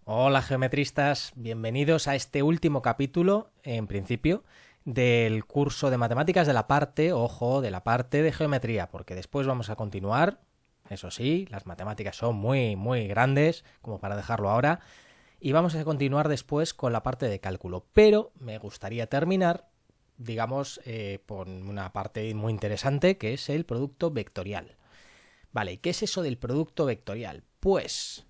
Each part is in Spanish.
Hola geometristas, bienvenidos a este último capítulo, en principio, del curso de matemáticas de la parte, ojo, de la parte de geometría, porque después vamos a continuar, eso sí, las matemáticas son muy grandes, como para dejarlo ahora, y vamos a continuar después con la parte de cálculo, pero me gustaría terminar, digamos, por una parte muy interesante, que es el producto vectorial. Vale, ¿qué es eso del producto vectorial? Pues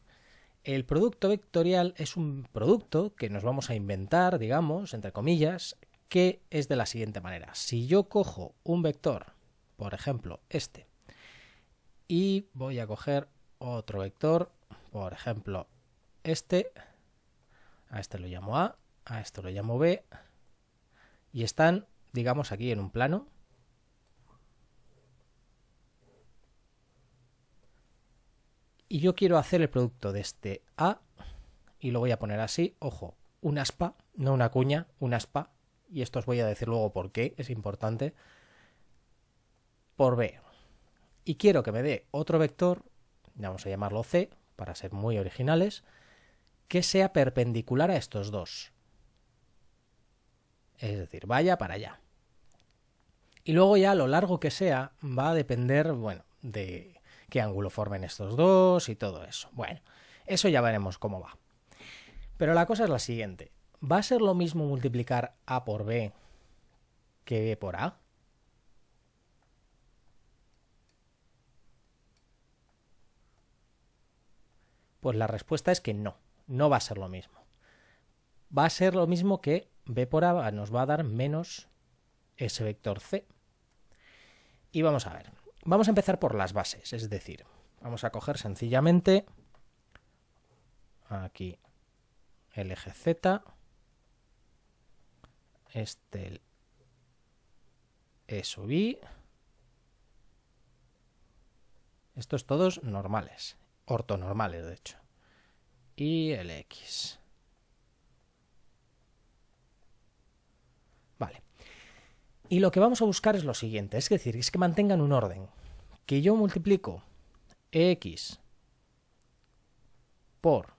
el producto vectorial es un producto que nos vamos a inventar, digamos, entre comillas, que es de la siguiente manera. Si yo cojo un vector, por ejemplo, este, y voy a coger otro vector, por ejemplo, este, a este lo llamo A este lo llamo B, y están, digamos, aquí en un plano, y yo quiero hacer el producto de este A, y lo voy a poner así, ojo, un aspa, no una cuña, un aspa, y esto os voy a decir luego por qué, es importante, por B. Y quiero que me dé otro vector, vamos a llamarlo C, para ser muy originales, que sea perpendicular a estos dos. Es decir, vaya para allá. Y luego ya lo largo que sea va a depender, bueno, de qué ángulo formen estos dos y todo eso. Bueno, eso ya veremos cómo va. Pero la cosa es la siguiente. ¿Va a ser lo mismo multiplicar A por B que B por A? Pues la respuesta es que no, no va a ser lo mismo. Va a ser lo mismo que B por A nos va a dar menos ese vector C. Y vamos a ver, vamos a empezar por las bases, es decir, vamos a coger sencillamente aquí el eje Z, este E sub I, estos todos normales, ortonormales de hecho, y el X. Vale. Y lo que vamos a buscar es lo siguiente, es decir, es que mantengan un orden, que yo multiplico EX por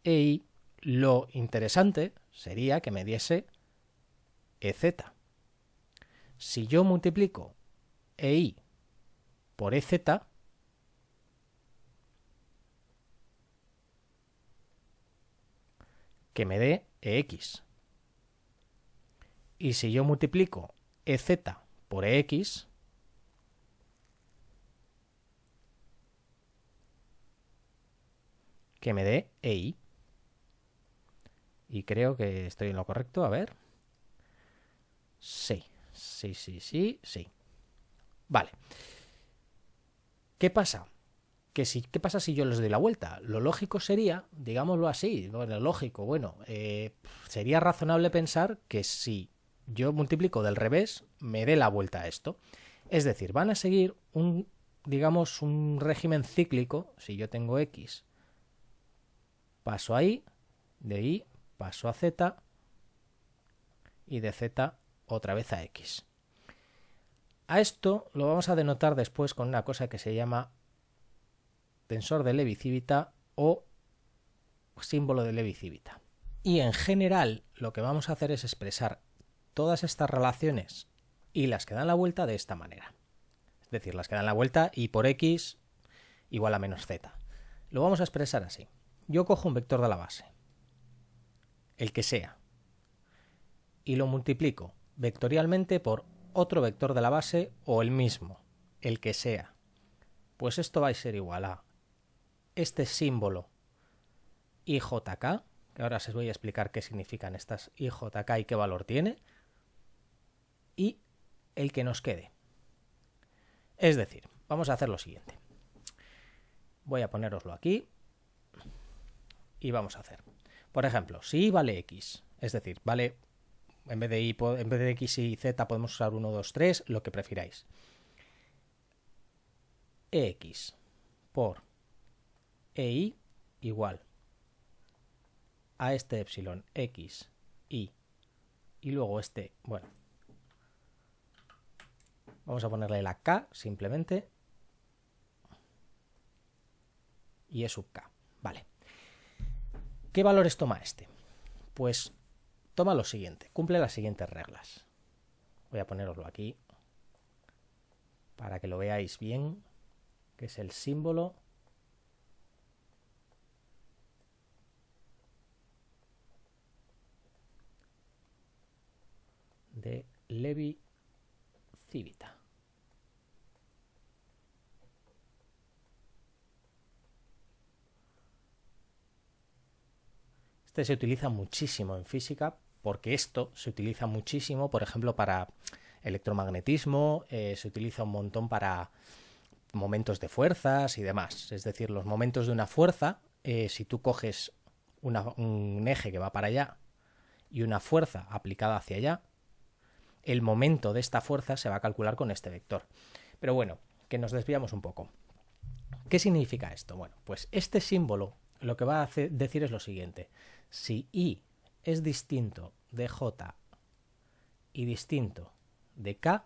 EY, lo interesante sería que me diese EZ. Si yo multiplico EY por EZ, que me dé EX. Y si yo multiplico EZ por EX, que me dé EY. Y creo que estoy en lo correcto, a ver. Sí. Vale. ¿Qué pasa? ¿Qué pasa si yo les doy la vuelta? Lo lógico sería, digámoslo así, bueno, lógico, bueno, sería razonable pensar que si yo multiplico del revés, me dé la vuelta a esto. Es decir, van a seguir digamos, un régimen cíclico. Si yo tengo X, paso a Y, de Y paso a Z, y de Z otra vez a X. A esto lo vamos a denotar después con una cosa que se llama tensor de Levi-Civita o símbolo de Levi-Civita. Y en general lo que vamos a hacer es expresar todas estas relaciones y las que dan la vuelta de esta manera. Es decir, las que dan la vuelta y por X igual a menos Z. Lo vamos a expresar así. Yo cojo un vector de la base, el que sea, y lo multiplico vectorialmente por otro vector de la base o el mismo, el que sea. Pues esto va a ser igual a este símbolo IJK, que ahora os voy a explicar qué significan estas IJK y qué valor tiene, y el que nos quede. Es decir, vamos a hacer lo siguiente. Voy a poneroslo aquí y vamos a hacer. Por ejemplo, si Y vale X, es decir, vale, en vez de X y Z podemos usar 1, 2, 3, lo que prefiráis. EX por EY igual a este epsilon X, Y, y luego este, bueno, vamos a ponerle la K simplemente, y E sub K. Vale. ¿Qué valores toma este? Pues toma lo siguiente, cumple las siguientes reglas. Voy a poneroslo aquí para que lo veáis bien, que es el símbolo de Levi-Civita. Este se utiliza muchísimo en física porque esto se utiliza muchísimo, por ejemplo, para electromagnetismo, se utiliza un montón para momentos de fuerzas y demás. Es decir, los momentos de una fuerza, si tú coges un eje que va para allá y una fuerza aplicada hacia allá, el momento de esta fuerza se va a calcular con este vector. Pero bueno, que nos desviamos un poco. ¿Qué significa esto? Bueno, pues este símbolo lo que va a decir es lo siguiente. Si I es distinto de J y distinto de K,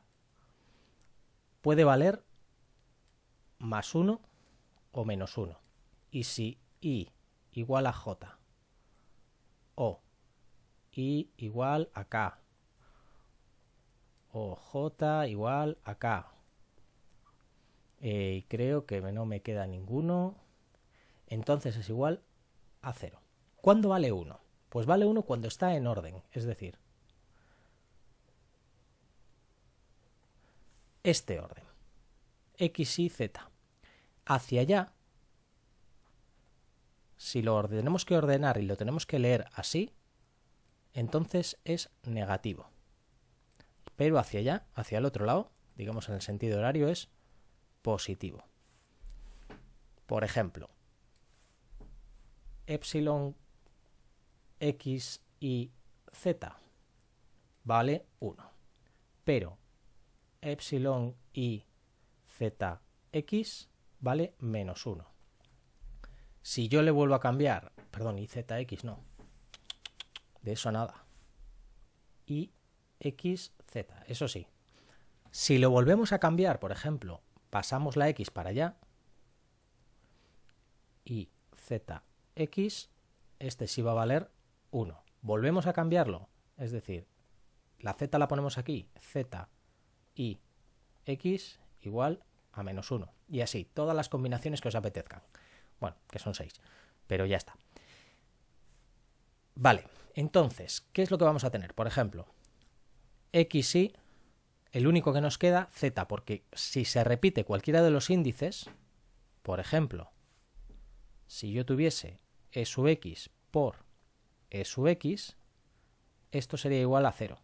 puede valer más 1 o menos 1. Y si I igual a J o I igual a K o J igual a K, y creo que no me queda ninguno, entonces es igual a 0. ¿Cuándo vale 1? Pues vale 1 cuando está en orden, es decir, este orden, X, Y, Z. Hacia allá, si lo tenemos que ordenar y lo tenemos que leer así, entonces es negativo. Pero hacia allá, hacia el otro lado, digamos en el sentido horario, es positivo. Por ejemplo, epsilon X y Z vale 1, pero epsilon y ZX vale menos 1. Si yo le vuelvo a cambiar, perdón, y ZX no, de eso nada, y XZ, eso sí, si lo volvemos a cambiar, por ejemplo, pasamos la X para allá, y ZX, este sí va a valer 1. Volvemos a cambiarlo, es decir, la Z la ponemos aquí, Z y X igual a menos 1. Y así, todas las combinaciones que os apetezcan. Bueno, que son 6, pero ya está. Vale, entonces, ¿qué es lo que vamos a tener? Por ejemplo, X y el único que nos queda, Z, porque si se repite cualquiera de los índices, por ejemplo, si yo tuviese E sub X por E sub X, esto sería igual a 0,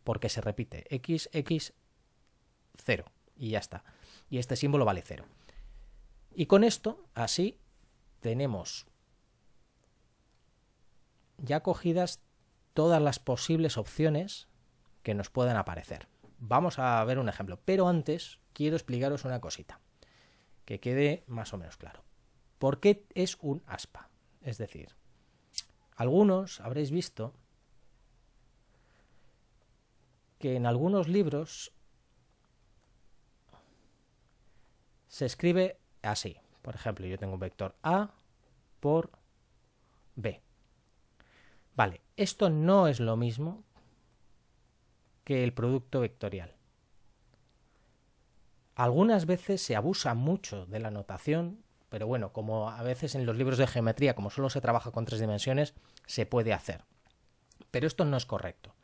porque se repite X, X, 0, y ya está. Y este símbolo vale 0. Y con esto, así, tenemos ya cogidas todas las posibles opciones que nos puedan aparecer. Vamos a ver un ejemplo, pero antes quiero explicaros una cosita, que quede más o menos claro. ¿Por qué es un aspa? Es decir, algunos habréis visto que en algunos libros se escribe así. Por ejemplo, yo tengo un vector A por B. Vale, esto no es lo mismo que el producto vectorial. Algunas veces se abusa mucho de la notación, pero bueno, como a veces en los libros de geometría, como solo se trabaja con 3 dimensiones, se puede hacer. Pero esto no es correcto.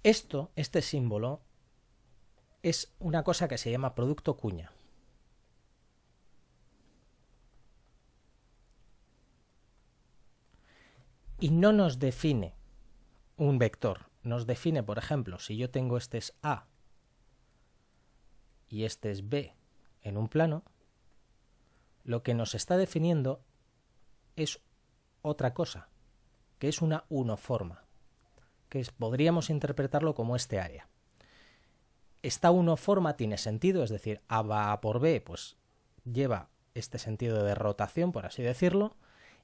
Este símbolo, es una cosa que se llama producto cuña. Y no nos define un vector. Nos define, por ejemplo, si yo tengo este es A y este es B en un plano, lo que nos está definiendo es otra cosa, que es una unoforma, que podríamos interpretarlo como este área. Esta unoforma tiene sentido, es decir, A va por B, pues lleva este sentido de rotación, por así decirlo,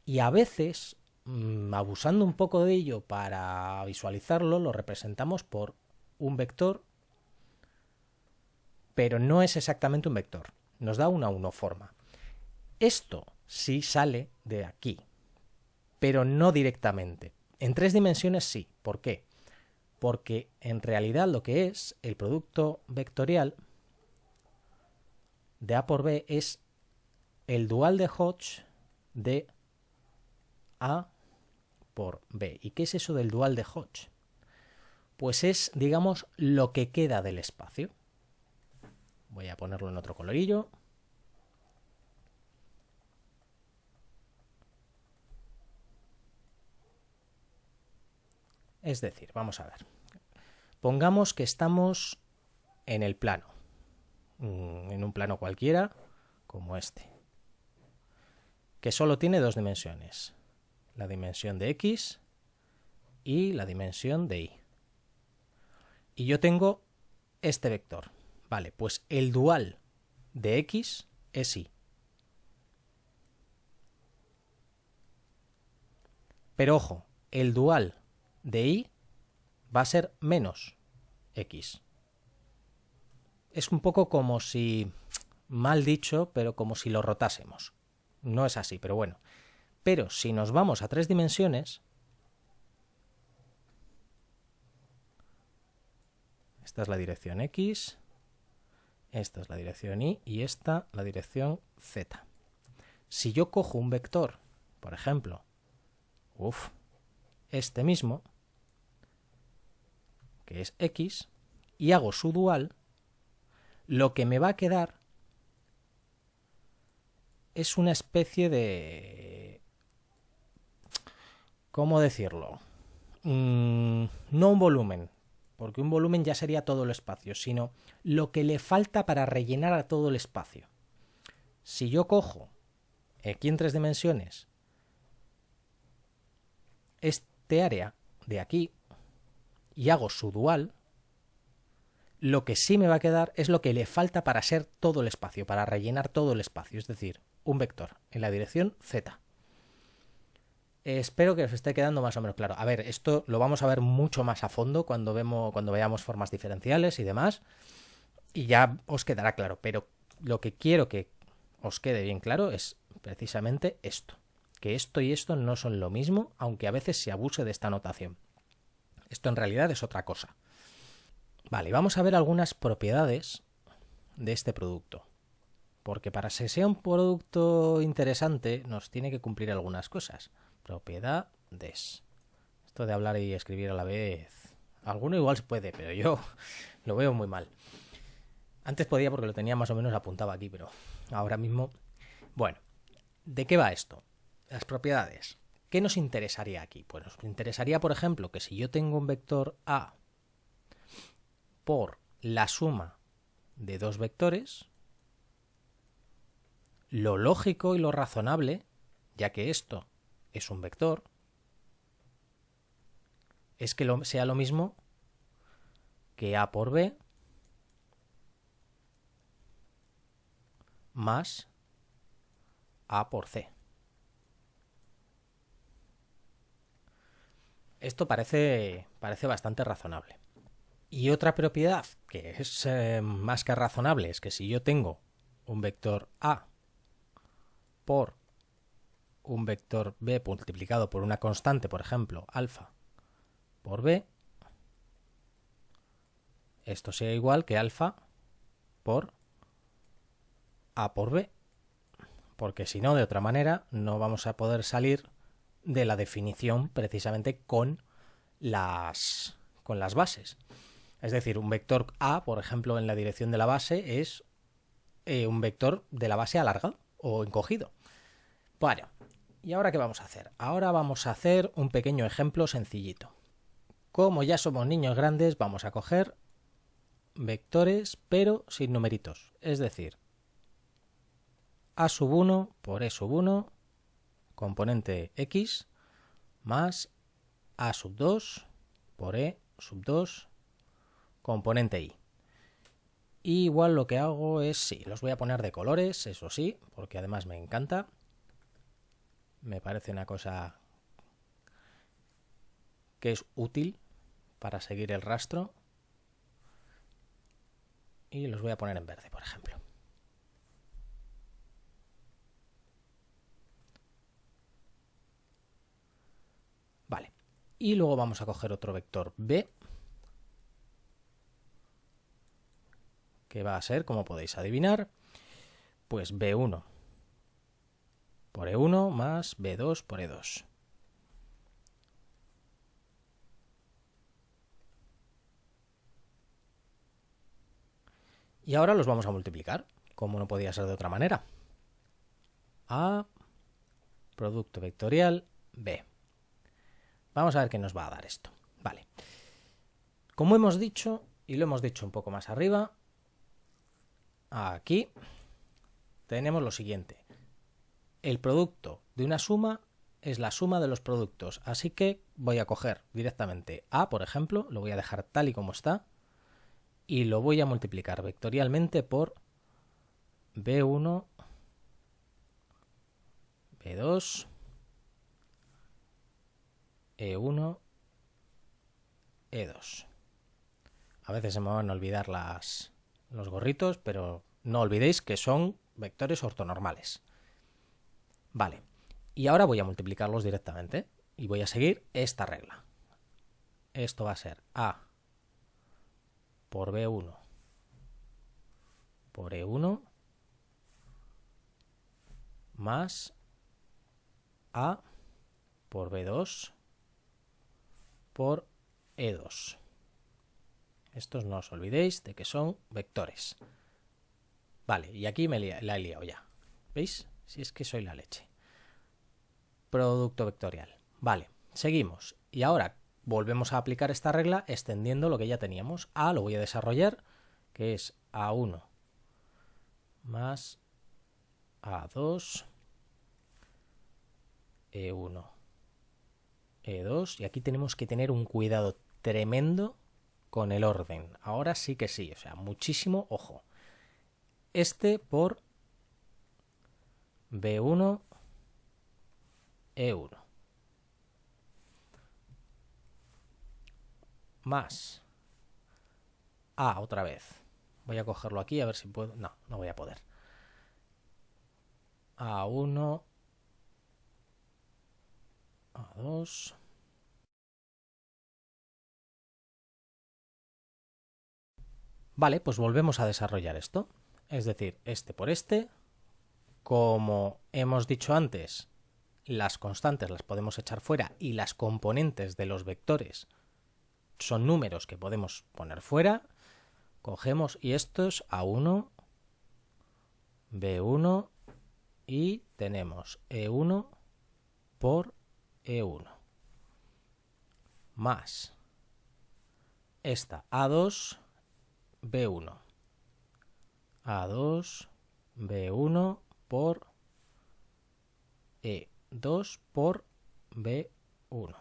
y a veces, abusando un poco de ello para visualizarlo, lo representamos por un vector, pero no es exactamente un vector, nos da una unoforma. Esto sí sale de aquí, pero no directamente. En 3 dimensiones sí. ¿Por qué? Porque en realidad lo que es el producto vectorial de A por B es el dual de Hodge de A por B. ¿Y qué es eso del dual de Hodge? Pues es, digamos, lo que queda del espacio. Voy a ponerlo en otro colorillo. Es decir, vamos a ver. Pongamos que estamos en el plano, en un plano cualquiera, como este, que solo tiene 2 dimensiones, la dimensión de X y la dimensión de Y. Y yo tengo este vector. Vale, pues el dual de X es Y. Pero ojo, el dual de Y va a ser menos X. Es un poco como si, mal dicho, pero como si lo rotásemos. No es así, pero bueno. Pero si nos vamos a 3 dimensiones, esta es la dirección X, esta es la dirección Y y esta la dirección Z. Si yo cojo un vector, por ejemplo, este mismo, que es X, y hago su dual, lo que me va a quedar es una especie de... ¿Cómo decirlo? No un volumen, porque un volumen ya sería todo el espacio, sino lo que le falta para rellenar a todo el espacio. Si yo cojo aquí en 3 dimensiones este área de aquí y hago su dual, lo que sí me va a quedar es lo que le falta para ser todo el espacio, para rellenar todo el espacio, es decir, un vector en la dirección Z. Espero que os esté quedando más o menos claro. A ver, esto lo vamos a ver mucho más a fondo cuando veamos formas diferenciales y demás, y ya os quedará claro, pero lo que quiero que os quede bien claro es precisamente esto, que esto y esto no son lo mismo, aunque a veces se abuse de esta notación. Esto en realidad es otra cosa. Vale, vamos a ver algunas propiedades de este producto. Porque para que sea un producto interesante nos tiene que cumplir algunas cosas. Propiedades. Esto de hablar y escribir a la vez. Alguno igual se puede, pero yo lo veo muy mal. Antes podía porque lo tenía más o menos apuntado aquí, pero ahora mismo... Bueno, ¿de qué va esto? Las propiedades. ¿Qué nos interesaría aquí? Pues nos interesaría, por ejemplo, que si yo tengo un vector A por la suma de 2 vectores, lo lógico y lo razonable, ya que esto es un vector, es que sea lo mismo que A por B más A por C. Esto parece bastante razonable. Y otra propiedad que es más que razonable es que si yo tengo un vector A por un vector B multiplicado por una constante, por ejemplo, alfa por B, esto sea igual que alfa por A por B. Porque si no, de otra manera, no vamos a poder salir de la definición precisamente con las bases. Es decir, un vector A, por ejemplo, en la dirección de la base es un vector de la base alargado o encogido. Bueno, ¿y ahora qué vamos a hacer? Ahora vamos a hacer un pequeño ejemplo sencillito. Como ya somos niños grandes, vamos a coger vectores, pero sin numeritos. Es decir, A sub 1 por E sub 1, componente X, más A sub 2 por E sub 2, componente Y. Y igual lo que hago es, sí, los voy a poner de colores, eso sí, porque además me encanta. Me parece una cosa que es útil para seguir el rastro. Y los voy a poner en verde, por ejemplo. Vale. Y luego vamos a coger otro vector B, que va a ser, como podéis adivinar, pues B1 por E1 más B2 por E2. Y ahora los vamos a multiplicar, como no podía ser de otra manera. A producto vectorial B. Vamos a ver qué nos va a dar esto. Vale. Como hemos dicho, y lo hemos dicho un poco más arriba, aquí tenemos lo siguiente. El producto de una suma es la suma de los productos. Así que voy a coger directamente A, por ejemplo, lo voy a dejar tal y como está, y lo voy a multiplicar vectorialmente por B1, B2, E1, E2. A veces se me van a olvidar los gorritos, pero no olvidéis que son vectores ortonormales. Vale, y ahora voy a multiplicarlos directamente y voy a seguir esta regla. Esto va a ser A por B1 por E1 más A por B2 por E2. Estos no os olvidéis de que son vectores. Vale, y aquí la he liado ya. ¿Veis? Si es que soy la leche. Producto vectorial. Vale, seguimos. Y ahora volvemos a aplicar esta regla extendiendo lo que ya teníamos. A lo voy a desarrollar, que es A1 más A2, E1, E2. Y aquí tenemos que tener un cuidado tremendo con el orden. Ahora sí que sí, o sea, muchísimo ojo. Este por B1, E1. Más A otra vez. Voy a cogerlo aquí a ver si puedo. No, no voy a poder. A1, A2. Vale, pues volvemos a desarrollar esto. Es decir, este por este. Como hemos dicho antes, las constantes las podemos echar fuera y las componentes de los vectores son números que podemos poner fuera. Cogemos y esto es A1, B1 y tenemos E1 por E1 más esta A2, B1. A2, B1 por E2 por B1.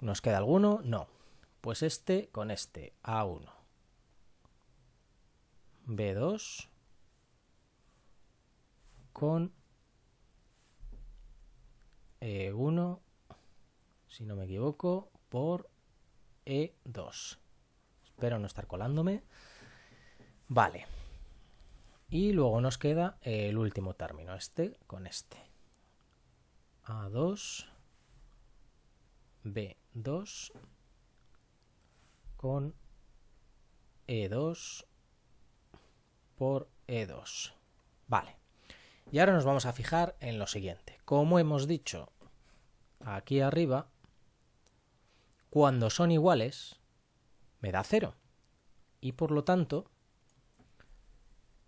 ¿Nos queda alguno? No. Pues este con este A1, B2 con E1, si no me equivoco, por E2. Espero no estar colándome. Vale. Y luego nos queda el último término, este con este. A2, B2 con E2 por E2. Vale. Y ahora nos vamos a fijar en lo siguiente. Como hemos dicho aquí arriba, cuando son iguales, me da 0. Y por lo tanto,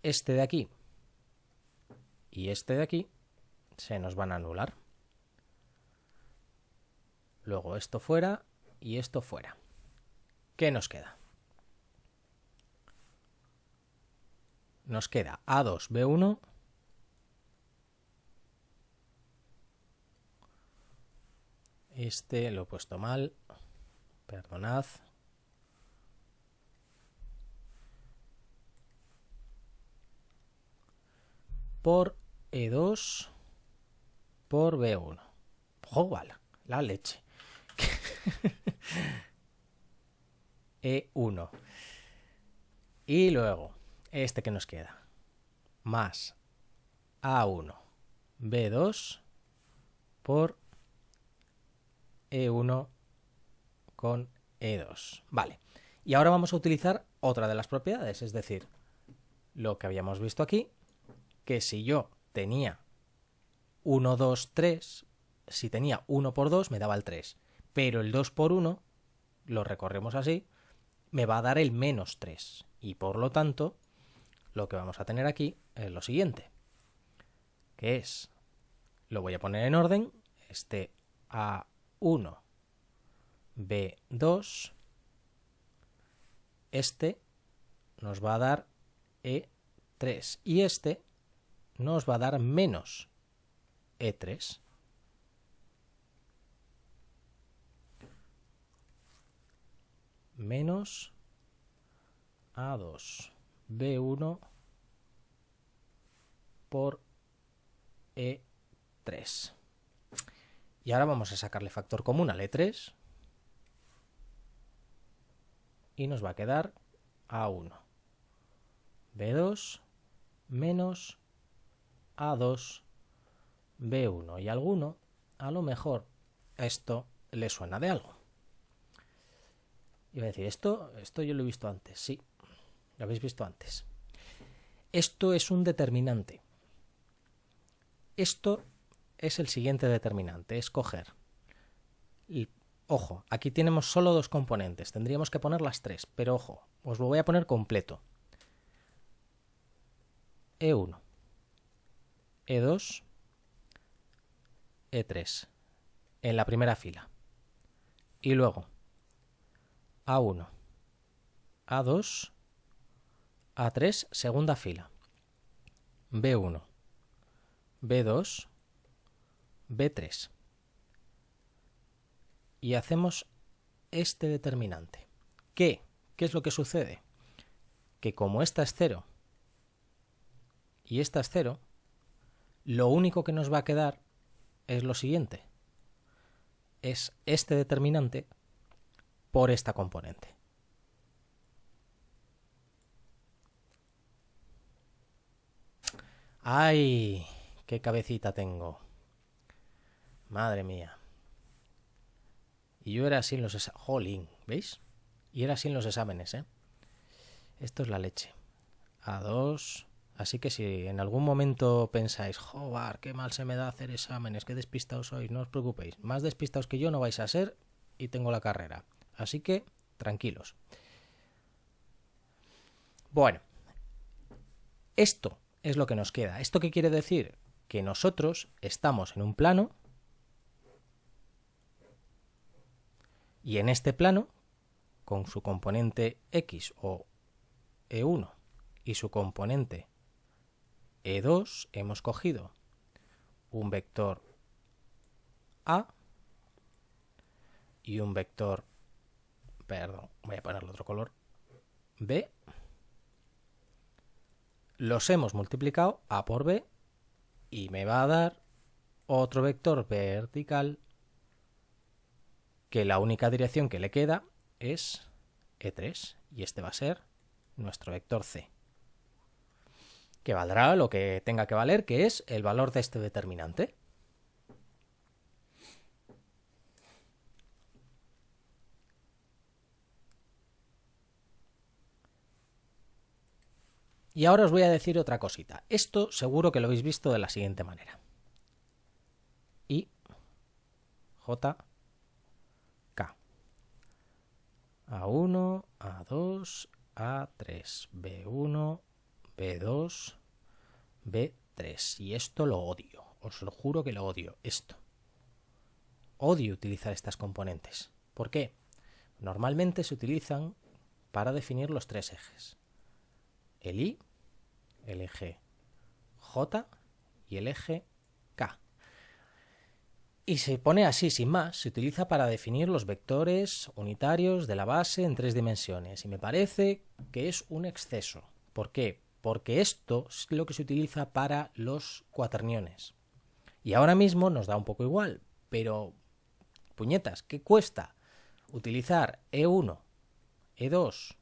este de aquí y este de aquí se nos van a anular. Luego esto fuera y esto fuera. ¿Qué nos queda? Nos queda A2, B1. Este lo he puesto mal. Perdonad. Por E2 por B1. ¡Joder! La leche. E1. Y luego, este que nos queda. Más A1, B2 por E1 con E2. Vale. Y ahora vamos a utilizar otra de las propiedades, es decir, lo que habíamos visto aquí, que si yo tenía 1, 2, 3, si tenía 1 por 2 me daba el 3, pero el 2 por 1, lo recorremos así, me va a dar el menos 3. Y por lo tanto, lo que vamos a tener aquí es lo siguiente, que es, lo voy a poner en orden, este A1, B2, este nos va a dar E3 y este nos va a dar menos E3. Menos A2, B1 por E3. Y ahora vamos a sacarle factor común al E3 y nos va a quedar A1, B2 menos A2, B1. Y alguno, a lo mejor, esto le suena de algo. Iba a decir, esto yo lo he visto antes, sí, lo habéis visto antes. Esto es un determinante. Esto es el siguiente determinante, es coger. Y, ojo, aquí tenemos solo dos componentes, tendríamos que poner las tres, pero ojo, os lo voy a poner completo. E1, E2, E3, en la primera fila. Y luego A1, A2, A3, segunda fila. B1, B2, B3. Y hacemos este determinante. ¿Qué es lo que sucede? Que como esta es 0 y esta es 0, lo único que nos va a quedar es lo siguiente. Es este determinante por esta componente. ¡Ay! ¡Qué cabecita tengo! Madre mía. Y yo era así en los exámenes. ¡Jolín! ¿Veis? Y era así en los exámenes, ¿eh? Esto es la leche. A2. Así que si en algún momento pensáis, joder, qué mal se me da hacer exámenes, qué despistados sois, no os preocupéis. Más despistados que yo no vais a ser y tengo la carrera. Así que, tranquilos. Bueno, esto es lo que nos queda. ¿Esto qué quiere decir? Que nosotros estamos en un plano y en este plano, con su componente X o E1 y su componente E2, hemos cogido un vector A y un vector, perdón, voy a ponerle otro color, B. Los hemos multiplicado A por B y me va a dar otro vector vertical que la única dirección que le queda es E3 y este va a ser nuestro vector C, que valdrá lo que tenga que valer, que es el valor de este determinante. Y ahora os voy a decir otra cosita. Esto seguro que lo habéis visto de la siguiente manera. I, J, K. A1, A2, A3, B1, B2, B3. Y esto lo odio. Os lo juro que lo odio. Esto. Odio utilizar estas componentes. ¿Por qué? Normalmente se utilizan para definir los tres ejes. El I, el eje J y el eje K. Y se pone así, sin más, se utiliza para definir los vectores unitarios de la base en 3 dimensiones. Y me parece que es un exceso. ¿Por qué? Porque esto es lo que se utiliza para los cuaterniones. Y ahora mismo nos da un poco igual, pero, puñetas, ¿qué cuesta utilizar E1, E2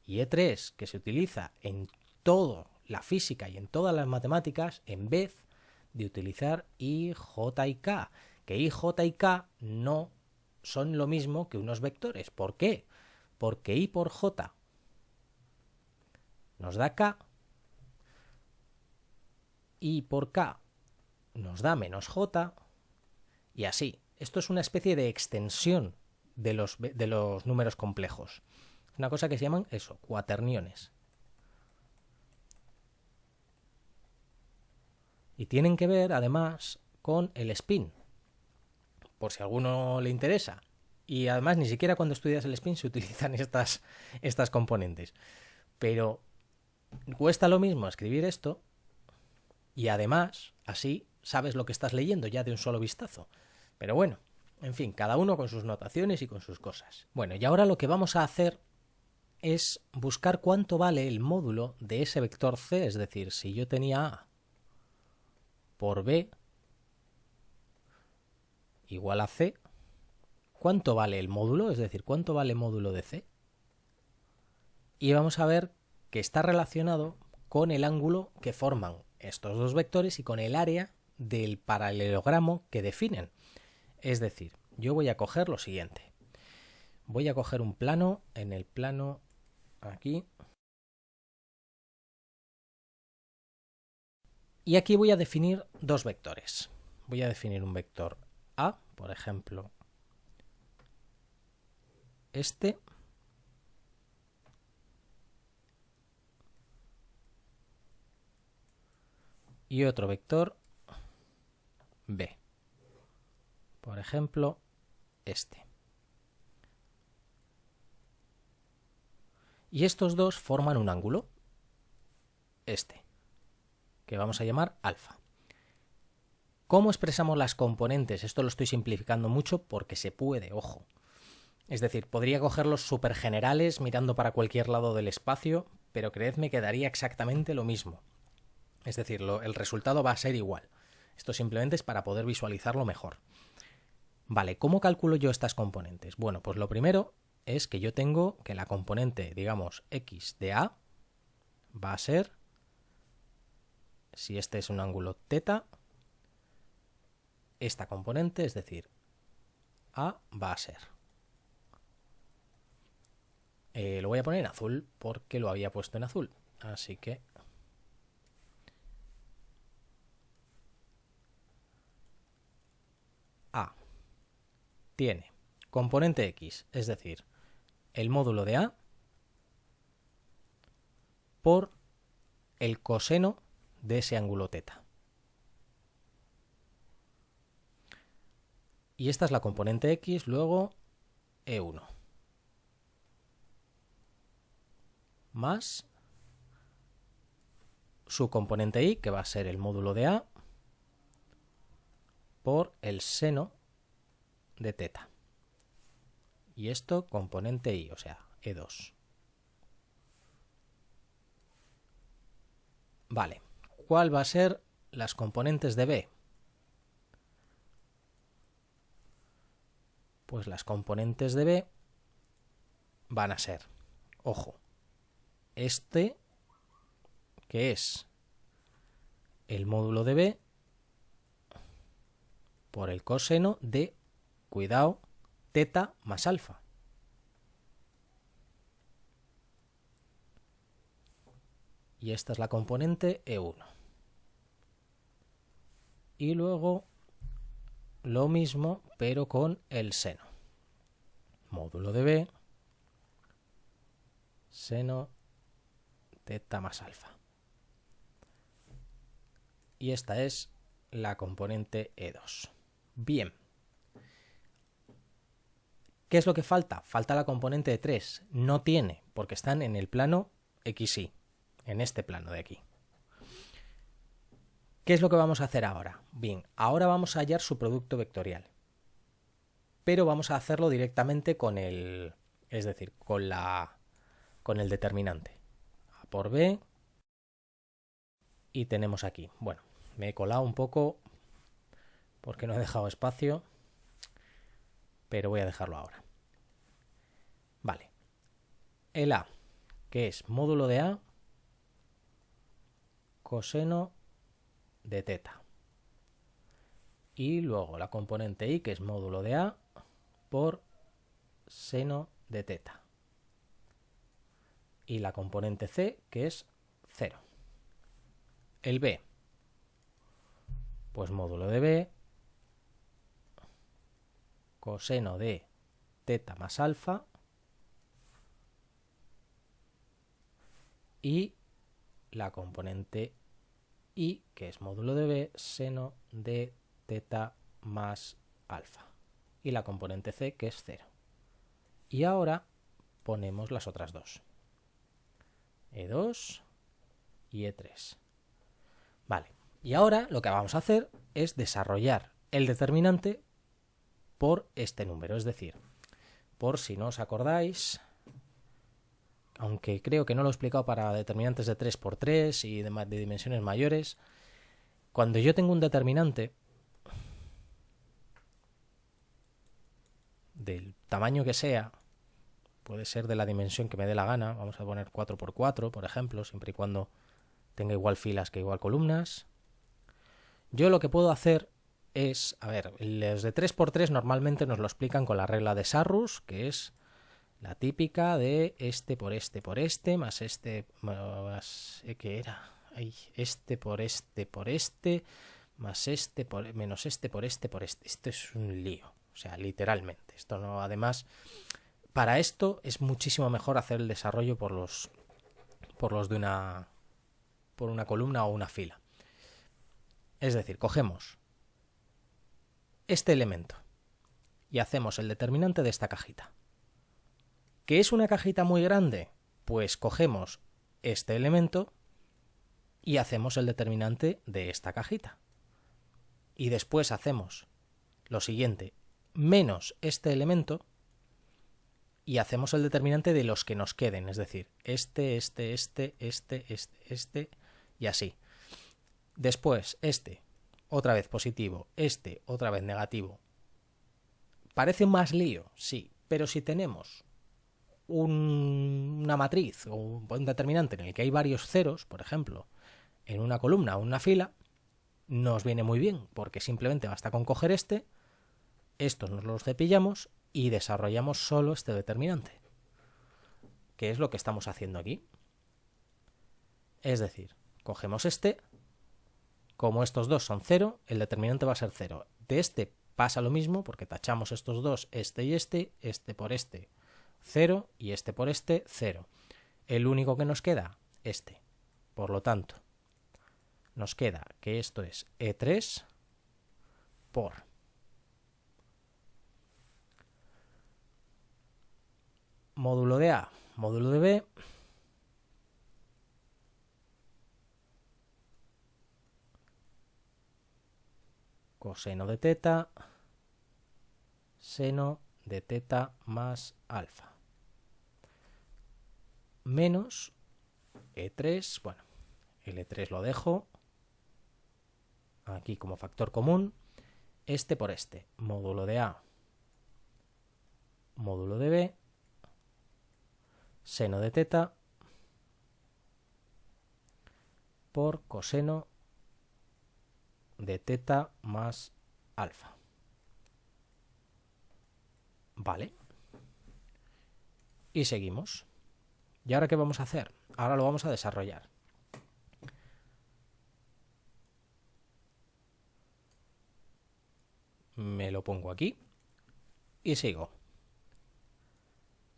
y E3, que se utiliza en toda la física y en todas las matemáticas, en vez de utilizar I, J y K, que I, J y K no son lo mismo que unos vectores. ¿Por qué? Porque I por J nos da K, I por K nos da menos J, y así. Esto es una especie de extensión de los números complejos. Una cosa que se llaman eso, cuaterniones. Y tienen que ver, además, con el spin, por si a alguno le interesa. Y además, ni siquiera cuando estudias el spin se utilizan estas componentes. Pero cuesta lo mismo escribir esto, y además, así sabes lo que estás leyendo ya de un solo vistazo. Pero bueno, en fin, cada uno con sus notaciones y con sus cosas. Bueno, y ahora lo que vamos a hacer es buscar cuánto vale el módulo de ese vector C, es decir, si yo tenía A por B igual a C, ¿cuánto vale el módulo? Es decir, ¿cuánto vale el módulo de C? Y vamos a ver que está relacionado con el ángulo que forman estos dos vectores y con el área del paralelogramo que definen. Es decir, yo voy a coger lo siguiente. Voy a coger un plano, en el plano aquí. Y aquí voy a definir dos vectores. Voy a definir un vector A, por ejemplo, este. Y otro vector B. Por ejemplo, este. Y estos dos forman un ángulo, este, que vamos a llamar alfa. ¿Cómo expresamos las componentes? Esto lo estoy simplificando mucho porque se puede, ojo. Es decir, podría cogerlos súper generales mirando para cualquier lado del espacio, pero creedme que daría exactamente lo mismo. Es decir, el resultado va a ser igual. Esto simplemente es para poder visualizarlo mejor. Vale, ¿cómo calculo yo estas componentes? Bueno, pues lo primero es que yo tengo que la componente, digamos, x de A va a ser, si este es un ángulo θ, esta componente, es decir, A va a ser. Lo voy a poner en azul porque lo había puesto en azul. Así que A tiene componente x, es decir, el módulo de A por el coseno de ese ángulo θ. Y esta es la componente x, luego E1. Más su componente y, que va a ser el módulo de A, por el seno de θ. Y esto componente y, o sea, E2. Vale, ¿cuál va a ser las componentes de B? Pues las componentes de B van a ser, ojo, este, que es el módulo de B por el coseno de, cuidado, θ más alfa. Y esta es la componente E1. Y luego lo mismo, pero con el seno. Módulo de B, seno θ más alfa. Y esta es la componente E2. Bien. ¿Qué es lo que falta? Falta la componente de 3. No tiene, porque están en el plano XY, en este plano de aquí. ¿Qué es lo que vamos a hacer ahora? Bien, ahora vamos a hallar su producto vectorial. Pero vamos a hacerlo directamente con el, es decir, con el determinante. A por B. Y tenemos aquí. Bueno, me he colado un poco porque no he dejado espacio, pero voy a dejarlo ahora. Vale. El A, que es módulo de A, coseno de θ. y luego la componente i, que es módulo de a, por seno de teta. Y la componente c, que es 0. El b, pues módulo de b, coseno de teta más alfa, y la componente i, que es módulo de b, seno de teta más alfa. Y la componente c, que es 0. Y ahora ponemos las otras dos. E2 y E3. Vale. Y ahora lo que vamos a hacer es desarrollar el determinante por este número. Es decir, por si no os acordáis, aunque creo que no lo he explicado para determinantes de 3×3 y de dimensiones mayores, cuando yo tengo un determinante del tamaño que sea, puede ser de la dimensión que me dé la gana, vamos a poner 4×4, por ejemplo, siempre y cuando tenga igual filas que igual columnas, yo lo que puedo hacer es, a ver, los de 3×3 normalmente nos lo explican con la regla de Sarrus, que es la típica de este por este por este, más este, más, ¿qué era? Ay, este por este por este, más este por, menos este por este por este. Esto es un lío, o sea, literalmente. Esto no, además, para esto es muchísimo mejor hacer el desarrollo por los de por una columna o una fila. Es decir, cogemos este elemento y hacemos el determinante de esta cajita. ¿Qué es una cajita muy grande? Pues cogemos este elemento y hacemos el determinante de esta cajita. Y después hacemos lo siguiente, menos este elemento, y hacemos el determinante de los que nos queden, es decir, este, y así. Después, este, otra vez positivo, este, otra vez negativo. ¿Parece más lío? Sí, pero si tenemos una matriz o un determinante en el que hay varios ceros, por ejemplo, en una columna o en una fila, nos viene muy bien, porque simplemente basta con coger estos nos los cepillamos y desarrollamos solo este determinante, que es lo que estamos haciendo aquí. Es decir, cogemos como estos dos son 0, el determinante va a ser 0. De este pasa lo mismo, porque tachamos estos dos, este y este por este 0 y este por este 0. El único que nos queda, este. Por lo tanto, nos queda que esto es E3 por módulo de A, módulo de B, coseno de teta, seno de teta más alfa, menos E3, bueno, el E3 lo dejo aquí como factor común, este por este, módulo de A, módulo de B, seno de teta por coseno de teta más alfa. Vale. Y seguimos. ¿Y ahora qué vamos a hacer? Ahora lo vamos a desarrollar. Me lo pongo aquí y sigo.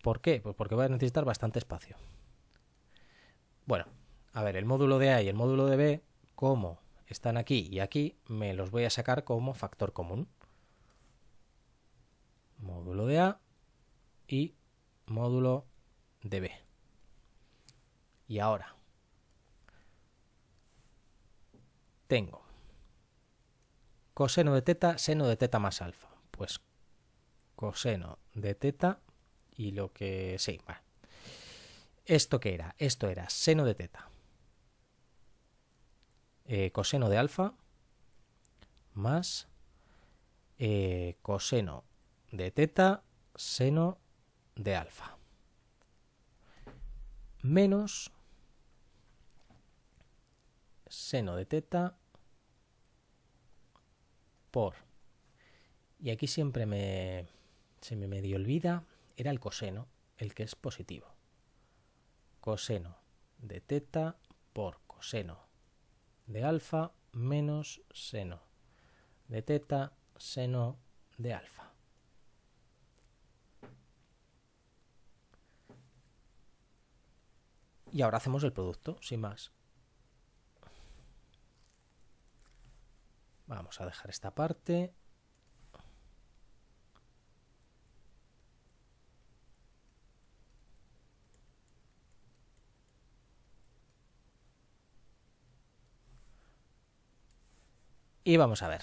¿Por qué? Pues porque voy a necesitar bastante espacio. Bueno, a ver, el módulo de A y el módulo de B, como están aquí y aquí, me los voy a sacar como factor común. Módulo de A y módulo de B. Y ahora tengo coseno de teta, seno de teta más alfa. Pues coseno de teta y lo que... sí, vale. ¿Esto qué era? Esto era seno de teta. Coseno de alfa más coseno de teta, seno de alfa. Menos seno de teta por Y aquí siempre se me medio olvida, era el coseno, el que es positivo. Coseno de teta por coseno de alfa menos seno de teta seno de alfa. Y ahora hacemos el producto, sin más. Vamos a dejar esta parte. Y vamos a ver.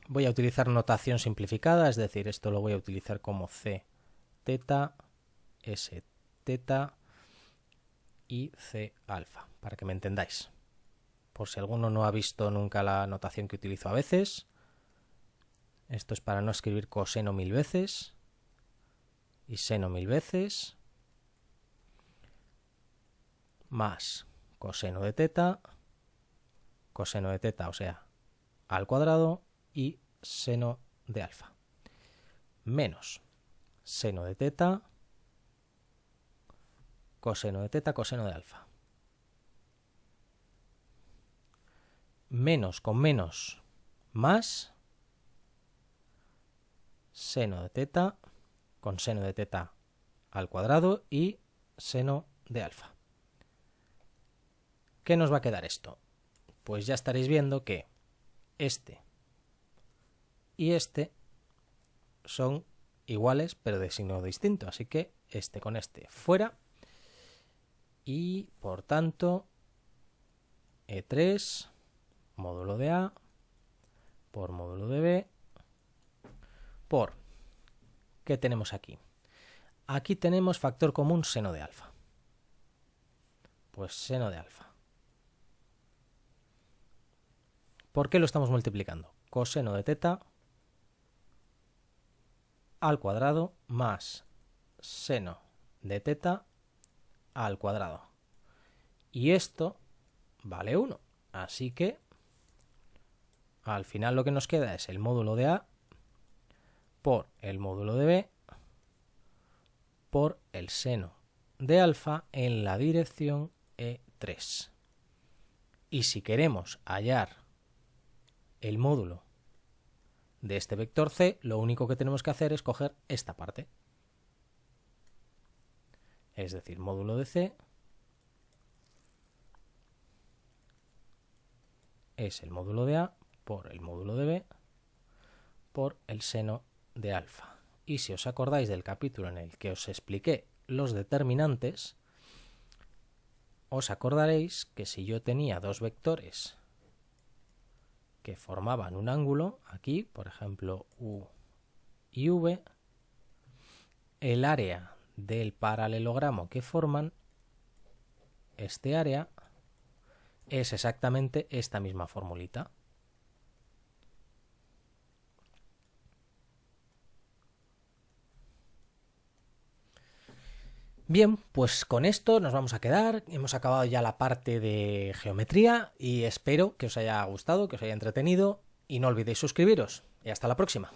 Voy a utilizar notación simplificada, es decir, esto lo voy a utilizar como C teta, S teta y C alfa, para que me entendáis. Por si alguno no ha visto nunca la notación que utilizo a veces. Esto es para no escribir coseno 1000 veces y seno 1000 veces, más coseno de teta, o sea, al cuadrado, y seno de alfa, menos seno de teta, coseno de alfa. Menos con menos, más seno de teta con seno de teta al cuadrado y seno de alfa. ¿Qué nos va a quedar esto? Pues ya estaréis viendo que este y este son iguales pero de signo distinto, así que este con este fuera y por tanto E3 módulo de A por módulo de B por, ¿qué tenemos aquí? Aquí tenemos factor común seno de alfa. Pues seno de alfa. ¿Por qué lo estamos multiplicando? Coseno de teta al cuadrado más seno de teta al cuadrado. Y esto vale 1. Así que al final lo que nos queda es el módulo de A por el módulo de B por el seno de alfa en la dirección E3. Y si queremos hallar el módulo de este vector C, lo único que tenemos que hacer es coger esta parte. Es decir, módulo de C es el módulo de A por el módulo de B por el seno de alfa. Y si os acordáis del capítulo en el que os expliqué los determinantes, os acordaréis que si yo tenía dos vectores que formaban un ángulo, aquí, por ejemplo, U y V, el área del paralelogramo que forman este área es exactamente esta misma formulita. Bien, pues con esto nos vamos a quedar. Hemos acabado ya la parte de geometría y espero que os haya gustado, que os haya entretenido y no olvidéis suscribiros. Y hasta la próxima.